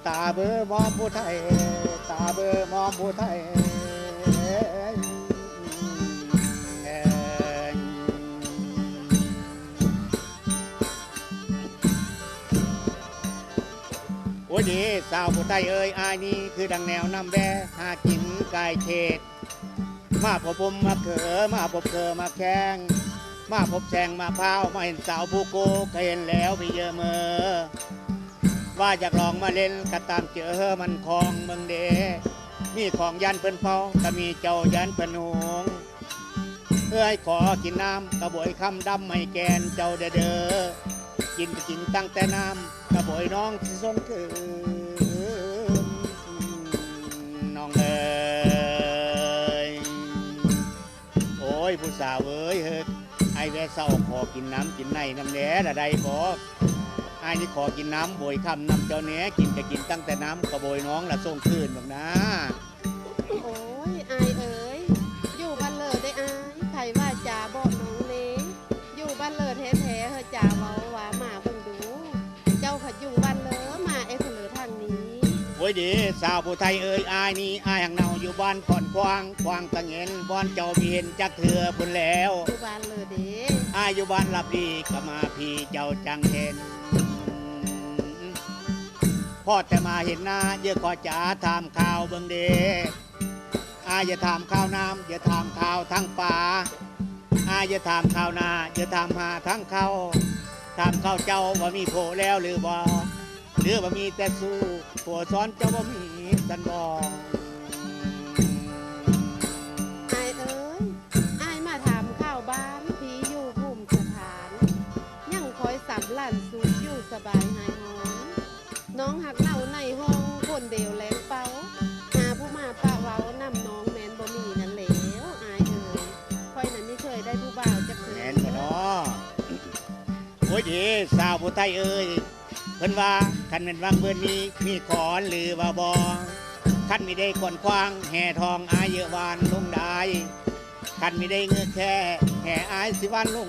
ตาเบอมอมผู้ไทยตาเบอมอมผู้ไทยโอ้ยดีสาวผู้ไทยเอ้ยอายนี่คือดังแนวนำแวหากินกายเขตมาพบผมมาเขอมาพบเขอมาแข้งมาพบแซงมาพร้าวมาเห็นสาวผู้โกก็เห็นแล้วไปเยอะเมอว่าอยากลองมาเล่นก็ตามเจอมันคลองเมืองเดมีของยันเพิ่นเผาก็มีเจ้ายันเพิ่นหงเอ้ยขอกินน้ำกระบวยคำดำไม่แกนเจ้าเด้อกินก็กินตั้งแต่น้ำกระบวยน้องที่ทรงคือน้องเอ้ยโอ้ยผู้สาวเอ้ยเฮ้ยไอ้แวะเศร้าขอกินน้ำกินในน้ำแหน่ละใดบอกไอ้นี่ขอกินน้ำโบยคำน้ำเจ้าเนี้ยกินจะกินตั้งแต่น้ำกระโบยน้องละส่งคืนหรอกนะโอ้ยอายเอ๋ยอยู่บ้านเลิศได้อายไผว่าจ่าบอกน้องเล้อยู่บ้านเลิศแท้ๆเฮอจ่าเว้าว่ามาเบิ่งดู เจ้าผัดอยู่บ้านเลิศมาไอ้เผลอทางนี้โอ้ยดีสาวผู้ไทยเอ้ยอายนี่อายหังเนาอยู่บ้านก่อนควางตะเงินบ้านเจ้าเบียนจักเถื่อพุ่นแล้วอยู่บ้านเลิศเด้อายอยู่บ้านหลับดีก็มาพี่เจ้าจังเห็นพ่อแต่มาเห็นหน้าเยอะขอจ๋าถามข่าวเบิ่งเดอย่าถามข่าวน้ำอย่าถามข่าวทั้งป่าอย่าถามข่าวนาอย่าถามหาทั้งเขาถามข่าวเจ้าว่ามีโผแล้วหรือบ่หรือว่ามีแต่สู้ผัวซ้อนเจ้าว่ามีสันบองอายเอ๋ยอายมาถามข่าวบ้านพี่อยู่ภูมิสถานยังคอยสำลันสูงอยู่สบายหายหอนน้องหักเน่าในห้องคนเดียวแหลงเป้าหาผู้มาป้าเว้านำน้องแมนบ่มีนั่นแล้วอายเอ๋ยค่อยนั้นไม่เคยได้ผู้บ่าวจักเถื่อแมนบ่เนาะโอ้ยดีสาวผู้ไทยเอ้ยเพิ่นว่าคันเป็นวังเบิ่นมีขอนหรือว่าบ่คันมีได้ก่อนควางแห่ทองอายเยอะวานลงได้คันมีได้เงือกแค่แห่อายสิวานลง